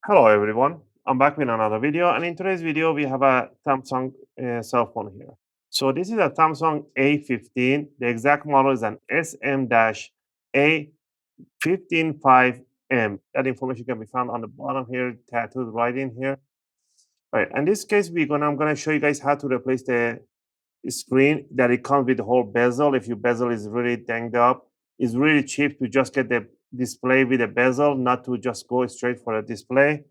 Hello everyone, I'm back with another video, and in today's video we have a Samsung cell phone here. So this is a Samsung A15. The exact model is an SM-A155M. That information can be found on the bottom here, tattooed right in here. All right, in this case I'm gonna show you guys how to replace the screen that it comes with the whole bezel. If your bezel is really danged up, it's really cheap to just get the display with a bezel, not to just go straight for a display.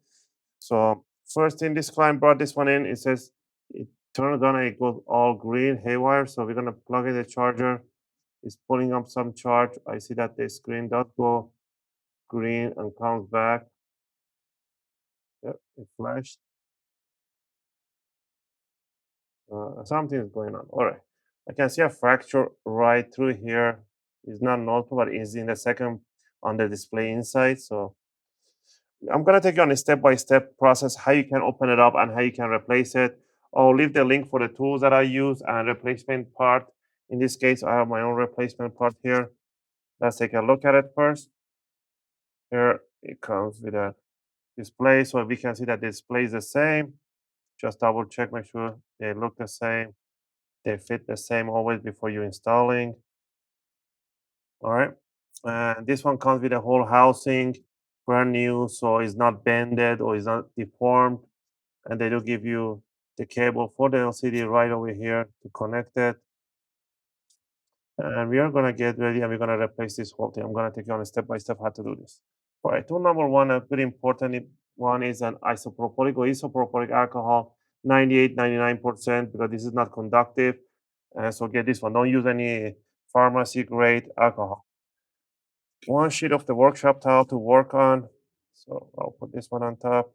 So first thing, this client brought this one in. It says it turned on and it goes all green haywire. So we're gonna plug in the charger. It's pulling up some charge. I see that the screen does go green and comes back. Yep, it flashed. Something is going on. All right. I can see a fracture right through here. It's not noticeable, but it's in the second on the display inside. So I'm going to take you on a step-by-step process, how you can open it up and how you can replace it. I'll leave the link for the tools that I use and replacement part. In this case, I have my own replacement part here. Let's take a look at it first. Here it comes with a display, so we can see that the display is the same. Just double check, make sure they look the same. They fit the same always before you installing. All right. And this one comes with a whole housing, brand new, so it's not bended or it's not deformed. And they do give you the cable for the LCD right over here to connect it. And we are going to get ready and we're going to replace this whole thing. I'm going to take you on a step by step how to do this. All right, tool number one, a very important one is an isopropylic or isopropylic alcohol, 98, 99%, because this is not conductive. So get this one. Don't use any pharmacy grade alcohol. One sheet of the workshop towel to work on. So I'll put this one on top.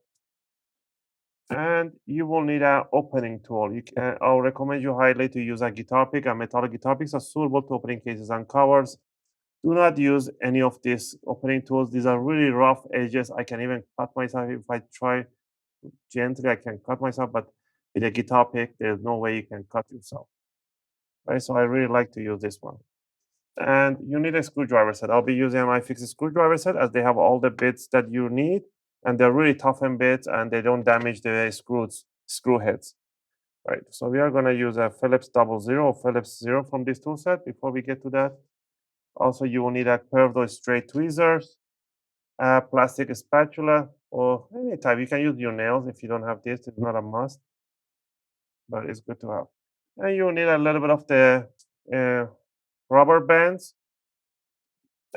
And you will need an opening tool. I'll recommend you highly to use a guitar pick. A metallic guitar picks are suitable to opening cases and covers. Do not use any of these opening tools. These are really rough edges. I can even cut myself if I try gently. I can cut myself, but with a guitar pick, there's no way you can cut yourself. Right? So I really like to use this one. And you need a screwdriver set. I'll be using my fixed screwdriver set as they have all the bits that you need, and they're really toughened bits and they don't damage the screw heads. Right. So we are going to use a Phillips 00 or Phillips 0 from this tool set. Before we get to that, also you will need a curved or straight tweezers, a plastic spatula, or any type. You can use your nails if you don't have this. It's not a must, but it's good to have. And you will need a little bit of the rubber bands,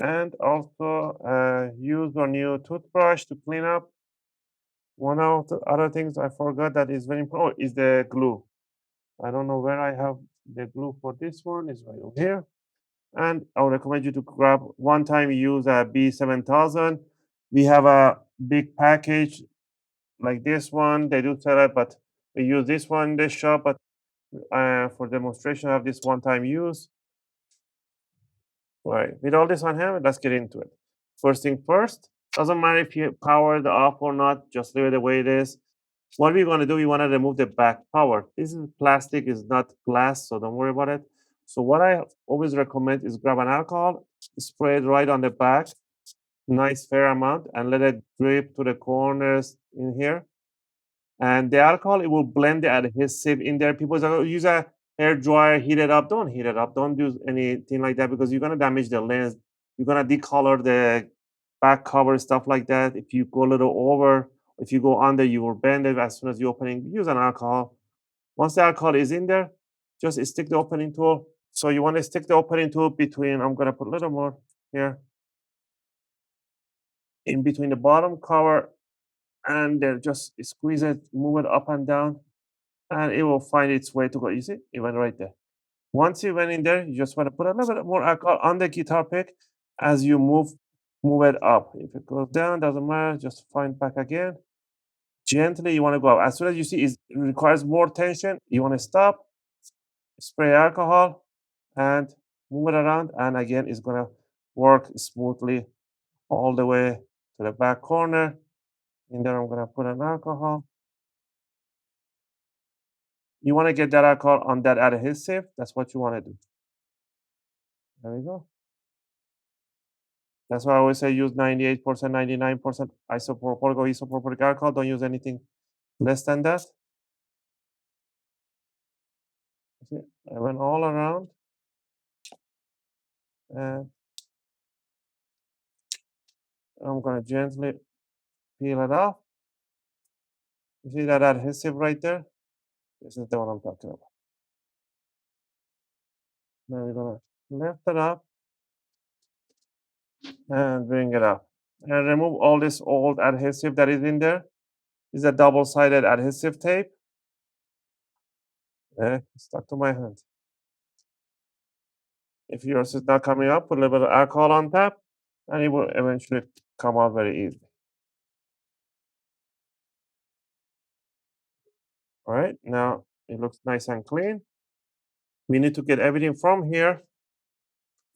and also use your new toothbrush to clean up. One of the other things I forgot that is very important is the glue. I don't know where I have the glue for this one. It's right over here. And I would recommend you to grab one time use a B7000. We have a big package like this one. They do sell it, but we use this one in this shop. But for demonstration, I have this one time use. All right, with all this on hand, let's get into it. First thing first, doesn't matter if you power it off or not, just leave it the way it is. What we're going to do, we want to remove the back power. This is plastic, is not glass, so don't worry about it. So what I always recommend is grab an alcohol, spray it right on the back, nice fair amount, and let it drip to the corners in here. And the alcohol, it will blend the adhesive in there. People say, "Oh, use a hair dryer, heat it up." Don't heat it up. Don't do anything like that because you're gonna damage the lens. You're gonna decolor the back cover, stuff like that. If you go a little over, if you go under, you will bend it as soon as you open it. Use an alcohol. Once the alcohol is in there, just stick the opening tool. So you want to stick the opening tool between, I'm gonna put a little more here, in between the bottom cover, and then just squeeze it, move it up and down, and it will find its way to go. You see, it went right there. Once you went in there, you just want to put a little bit more alcohol on the guitar pick as you move it up. If it goes down, doesn't matter, just find back again. Gently, you want to go up. As soon as you see it requires more tension, you want to stop, spray alcohol, and move it around. And again, it's going to work smoothly all the way to the back corner. In there, I'm going to put an alcohol. You want to get that alcohol on that adhesive. That's what you want to do. There we go. That's why I always say use 98%, 99% isopropylic or isopropylic alcohol. Don't use anything less than that. See, I went all around and I'm going to gently peel it off. You see that adhesive right there? This is the one I'm talking about. Now we're going to lift it up and bring it up. And remove all this old adhesive that is in there. This is a double-sided adhesive tape. Stuck to my hand. If yours is not coming up, put a little bit of alcohol on top, and it will eventually come out very easy. All right, now it looks nice and clean. We need to get everything from here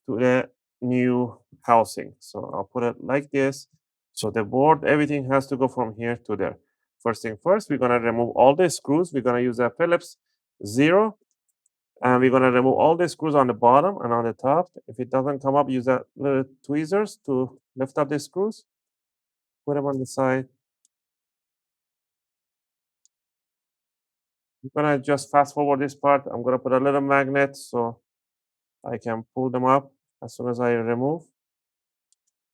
to the new housing. So I'll put it like this. So the board, everything has to go from here to there. First thing first, we're gonna remove all the screws. We're gonna use a Phillips 0, and we're gonna remove all the screws on the bottom and on the top. If it doesn't come up, use a little tweezers to lift up the screws. Put them on the side. I'm gonna just fast forward this part. I'm gonna put a little magnet so I can pull them up as soon as I remove.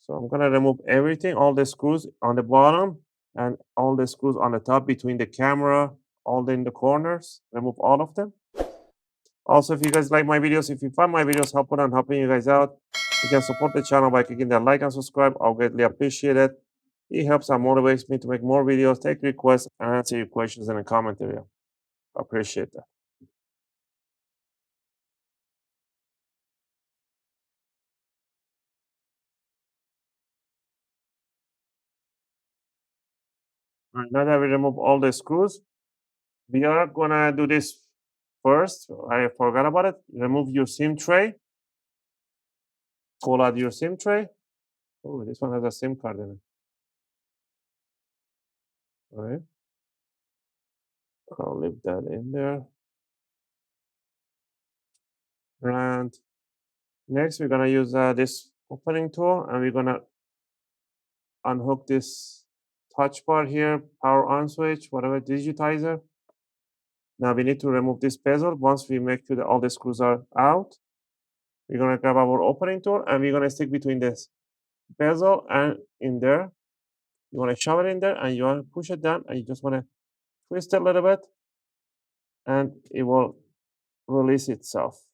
So I'm gonna remove everything, all the screws on the bottom and all the screws on the top between the camera, all in the corners. Remove all of them. Also, if you guys like my videos, if you find my videos helpful and helping you guys out, you can support the channel by clicking that like and subscribe. I'll greatly appreciate it. It helps and motivates me to make more videos, take requests, and answer your questions in the comment area. I appreciate that. All right, now that we remove all the screws, we are gonna do this first. I forgot about it. Remove your SIM tray. Pull out your SIM tray. Oh, this one has a SIM card in it. All right. I'll leave that in there. And next, we're gonna use this opening tool, and we're gonna unhook this touch bar here, power on switch, whatever digitizer. Now we need to remove this bezel. Once we make sure that all the screws are out, we're gonna grab our opening tool and we're gonna stick between this bezel and in there. You wanna shove it in there and you wanna push it down and you just wanna twist it a little bit and it will release itself.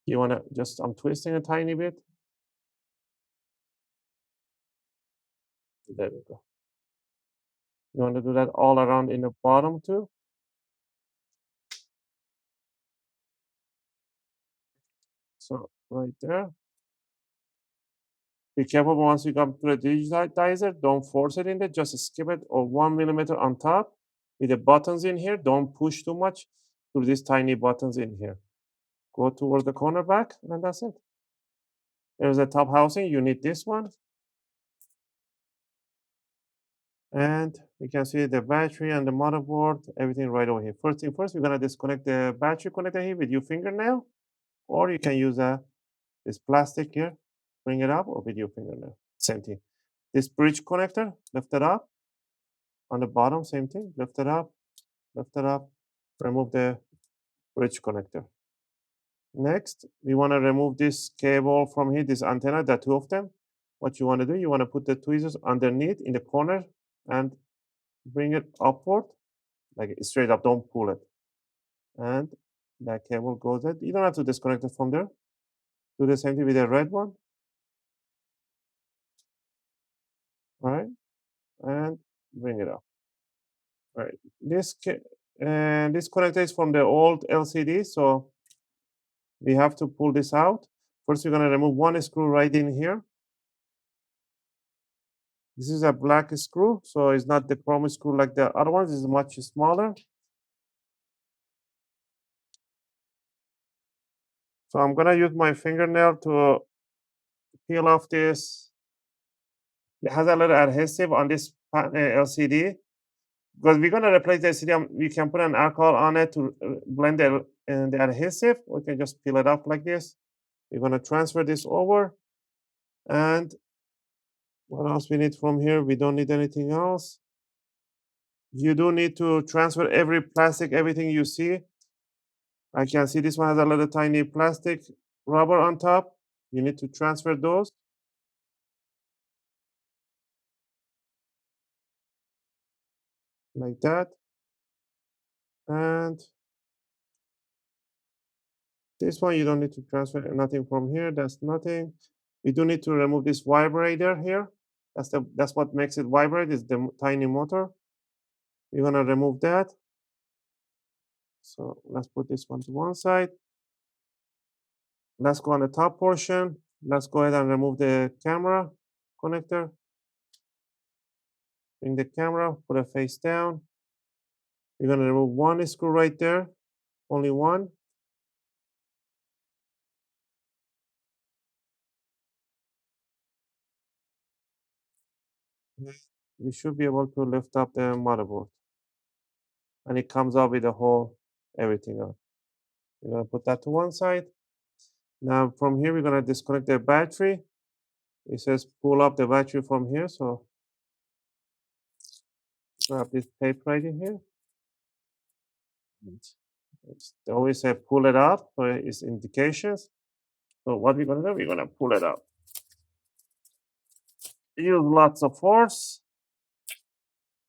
You wanna just, I'm twisting a tiny bit. There we go. You want to do that all around in the bottom too. So right there. Be careful once you come to the digitizer, don't force it in there, just skip it or 1 millimeter on top with the buttons in here. Don't push too much through these tiny buttons in here. Go towards the corner back and that's it. There's a top housing, you need this one. And you can see the battery and the motherboard, everything right over here. First thing first, we're gonna disconnect the battery connector here with your fingernail, or you can use this plastic here, bring it up, or with your fingernail, same thing. This bridge connector, lift it up. On the bottom, same thing, lift it up, remove the bridge connector. Next, we wanna remove this cable from here, this antenna, the two of them. What you wanna do, you wanna put the tweezers underneath in the corner and bring it upward, like straight up, don't pull it. And that cable goes in. You don't have to disconnect it from there. Do the same thing with the red one. All right, and bring it up. All right, this connector is from the old LCD, so we have to pull this out. First, we're gonna remove one screw right in here. This is a black screw, so it's not the chrome screw like the other ones. It's much smaller. So I'm gonna use my fingernail to peel off this. It has a little adhesive on this LCD because we're gonna replace the LCD. We can put an alcohol on it to blend the adhesive. We can just peel it off like this. We're gonna transfer this over. And what else we need from here? We don't need anything else. You do need to transfer every plastic, everything you see. I can see this one has a little tiny plastic rubber on top. You need to transfer those like that. And this one, you don't need to transfer nothing from here. That's nothing. We do need to remove this vibrator here. That's what makes it vibrate is the tiny motor. We're gonna remove that. So let's put this one to one side. Let's go on the top portion. Let's go ahead and remove the camera connector. Bring the camera, put it face down. We're gonna remove one screw right there, only one. We should be able to lift up the motherboard. And it comes out with the whole everything on. We're gonna put that to one side. Now from here, we're gonna disconnect the battery. It says pull up the battery from here. So grab this tape right in here. They always say pull it up, so it's indications. So what we're gonna do, we're gonna pull it up. Use lots of force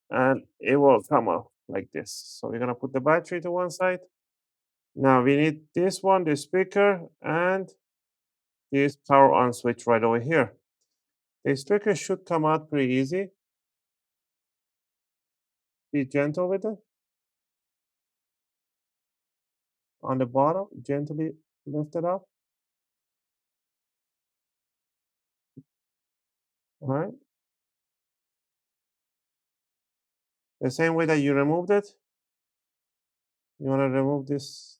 and it will come up like this. So we're gonna put the battery to one side. Now we need this one, the speaker, and this power on switch right over here. The speaker should come out pretty easy. Be gentle with it. On the bottom, gently lift it up. All right. The same way that you removed it, you want to remove this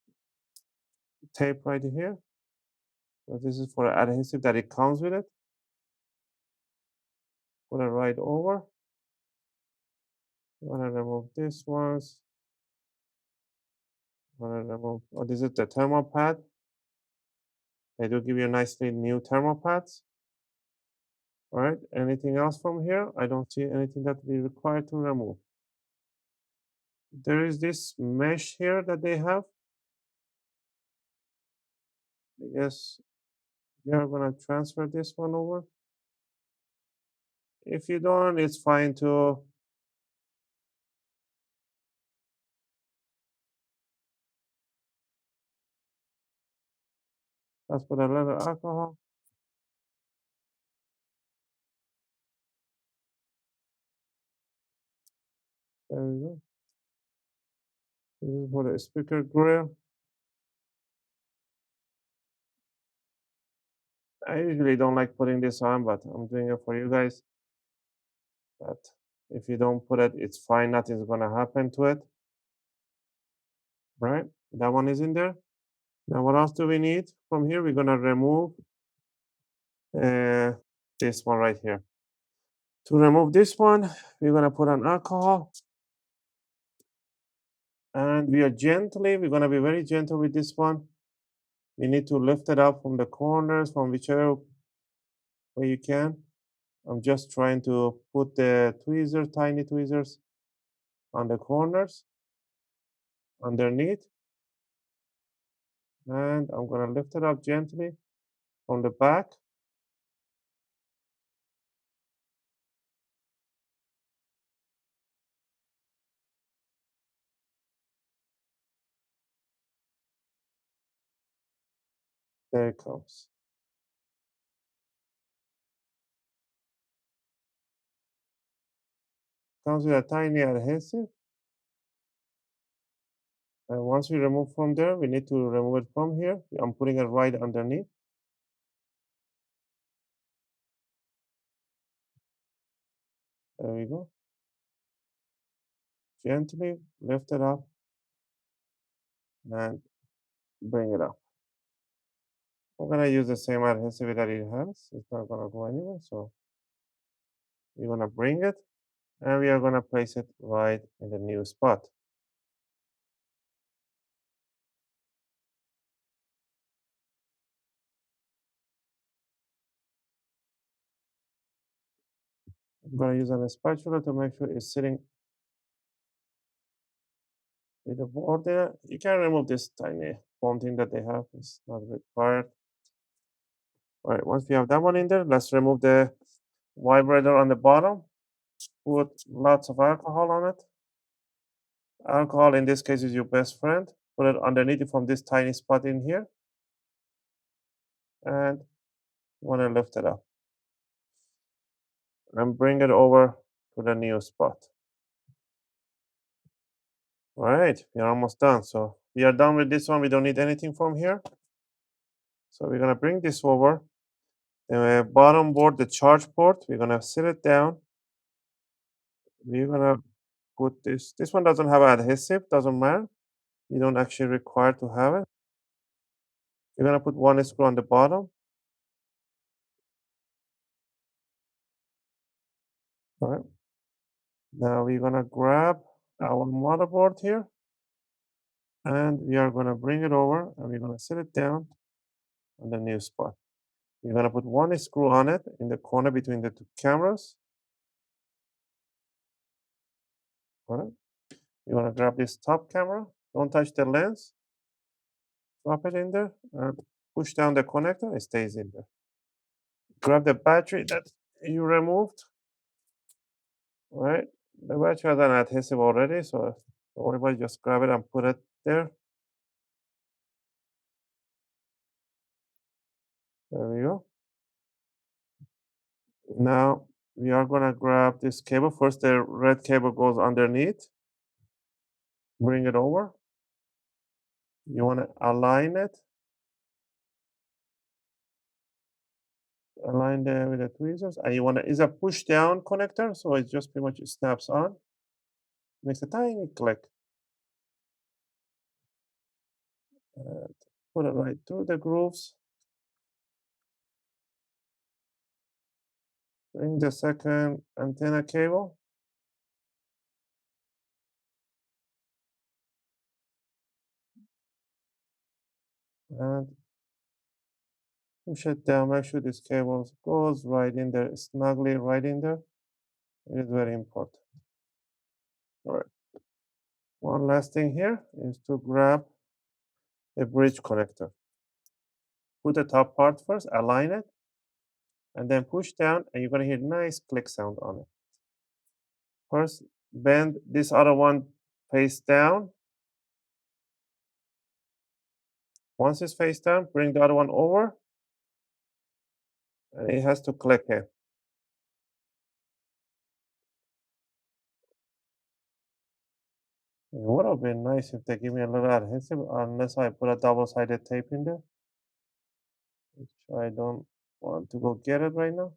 tape right here. So this is for adhesive that it comes with it. Put it right over. You want to remove this ones. You want to remove, oh, this is the thermal pad. They do give you nicely new thermal pads. All right. Anything else from here? I don't see anything that we require to remove. There is this mesh here that they have. I guess we are going to transfer this one over. If you don't, it's fine too. Let's put a little alcohol. There we go. This is for the speaker grill. I usually don't like putting this on, but I'm doing it for you guys. But if you don't put it, it's fine. Nothing's gonna happen to it. Right? That one is in there. Now, what else do we need from here? We're gonna remove uh, this one right here. To remove this one, we're gonna put on alcohol. And we're gonna be very gentle with this one. We need to lift it up from the corners, from whichever way you can. I'm just trying to put the tweezers, tiny tweezers, on the corners underneath. And I'm gonna lift it up gently from the back. There it comes. Comes with a tiny adhesive. And once we remove from there, we need to remove it from here. I'm putting it right underneath. There we go. Gently lift it up and bring it up. I'm gonna use the same adhesive that it has. It's not gonna go anywhere. So we're gonna bring it and we are gonna place it right in the new spot. I'm going to use a spatula to make sure it's sitting with the board there. You can remove this tiny foam thing that they have. It's not required. All right, once we have that one in there, let's remove the vibrator on the bottom. Put lots of alcohol on it. Alcohol in this case is your best friend. Put it underneath it from this tiny spot in here. And you want to lift it up. And bring it over to the new spot. All right, we are almost done. So we are done with this one. We don't need anything from here. So we're going to bring this over. The bottom board, the charge port, we're going to sit it down. We're going to put this. This one doesn't have adhesive, doesn't matter. You don't actually require to have it. You're going to put one screw on the bottom. All right. Now we're going to grab our motherboard here. And we are going to bring it over and we're going to sit it down on the new spot. We're going to put one screw on it in the corner between the two cameras. All right. You want to grab this top camera. Don't touch the lens. Drop it in there and push down the connector. It stays in there. Grab the battery that you removed. All right. The battery has an adhesive already, so don't worry about it. Just grab it and put it there. There we go. Now we are going to grab this cable. First, the red cable goes underneath. Bring it over. You want to align it. Align there with the tweezers. And you want to, it's a push down connector, so it just pretty much snaps on. Makes a tiny click. And put it right through the grooves. Bring the second antenna cable. And push it down. Make sure this cable goes right in there, snugly right in there. It is very important. All right. One last thing here is to grab a bridge connector. Put the top part first, align it, and then push down, and you're going to hear nice click sound on it. First, bend this other one face down. Once it's face down, bring the other one over, and it has to click in. It would have been nice if they give me a little adhesive, unless I put a double-sided tape in there, which I don't want to go get it right now.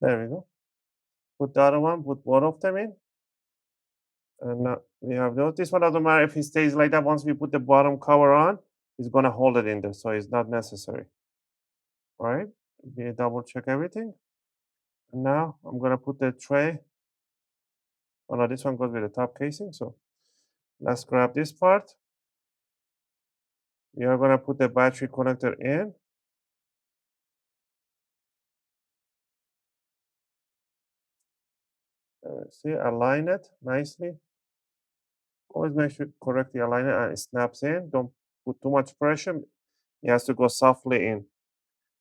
There we go. Put the other one, put both of them in. And now we have those. This one doesn't matter if it stays like that. Once we put the bottom cover on, it's going to hold it in there, so it's not necessary. All right, we double check everything. And now I'm going to put the tray. Oh no, this one goes with the top casing. So let's grab this part. We are going to put the battery connector in. See, align it nicely. Always make sure correctly align it and it snaps in. Don't put too much pressure. It has to go softly in.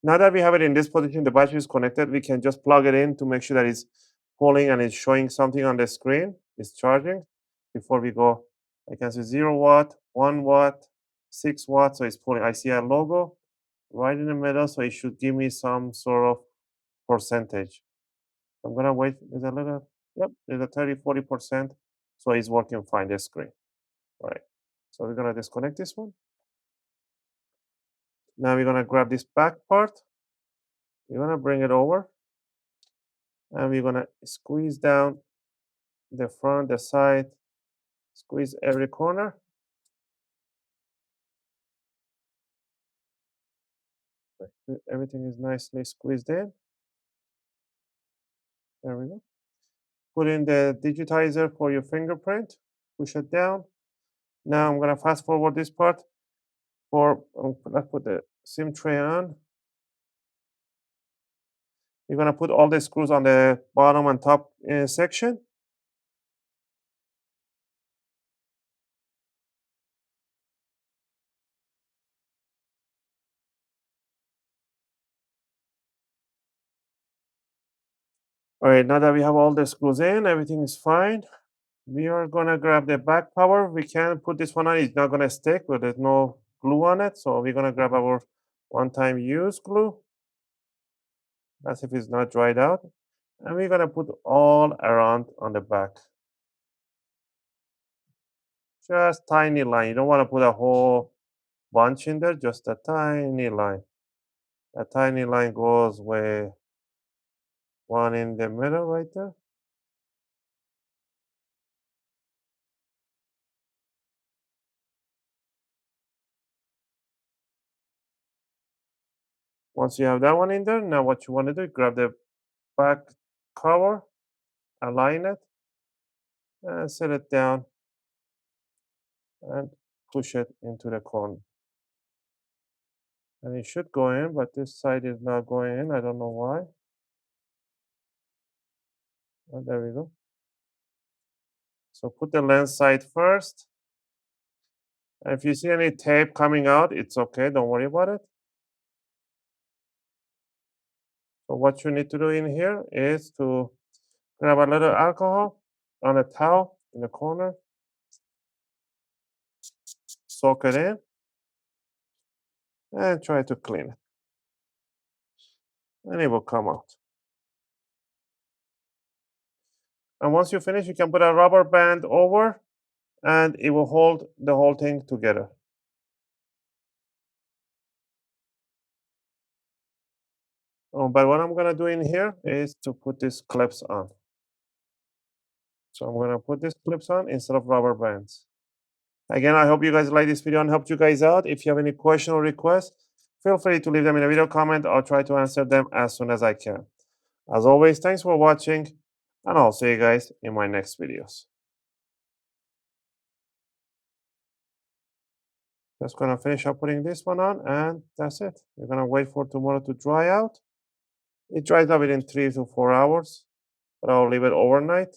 Now that we have it in this position, the battery is connected, we can just plug it in to make sure that it's pulling and it's showing something on the screen. It's charging. Before we go, I can see 0 watt, 1 watt, 6 watts. So it's pulling. I see a logo right in the middle. So it should give me some sort of percentage. I'm going to wait. There's a little, yep, there's a 30-40%. So it's working fine, the screen. All right. So we're going to disconnect this one. Now we're going to grab this back part. We're going to bring it over. And we're going to squeeze down the front, the side, squeeze every corner. Everything is nicely squeezed in. There we go. Put in the digitizer for your fingerprint. Push it down. Now I'm going to fast forward this part. Let's put the SIM tray on. We're gonna put all the screws on the bottom and top section. All right, now that we have all the screws in, everything is fine. We are gonna grab the back power. We can put this one on, it's not gonna stick, but there's no glue on it. So we're gonna grab our one-time use glue, as if it's not dried out. And we're gonna put all around on the back. Just tiny line. You don't wanna put a whole bunch in there, just a tiny line. A tiny line goes with one in the middle right there. Once you have that one in there, now what you want to do, grab the back cover, align it, and set it down and push it into the corner. And it should go in, but this side is not going in. I don't know why. Oh, there we go. So put the lens side first. And if you see any tape coming out, it's okay. Don't worry about it. So what you need to do in here is to grab a little alcohol on a towel in the corner, soak it in, and try to clean it. And it will come out. And once you finish, you can put a rubber band over and it will hold the whole thing together. But what I'm gonna do in here is to put these clips on. So I'm gonna put these clips on instead of rubber bands. Again, I hope you guys like this video and helped you guys out. If you have any question or requests, feel free to leave them in a video comment. I'll try to answer them as soon as I can. As always, thanks for watching, and I'll see you guys in my next videos. Just gonna finish up putting this one on, and that's it. We're gonna wait for tomorrow to dry out. It dries out within 3 to 4 hours, but I'll leave it overnight.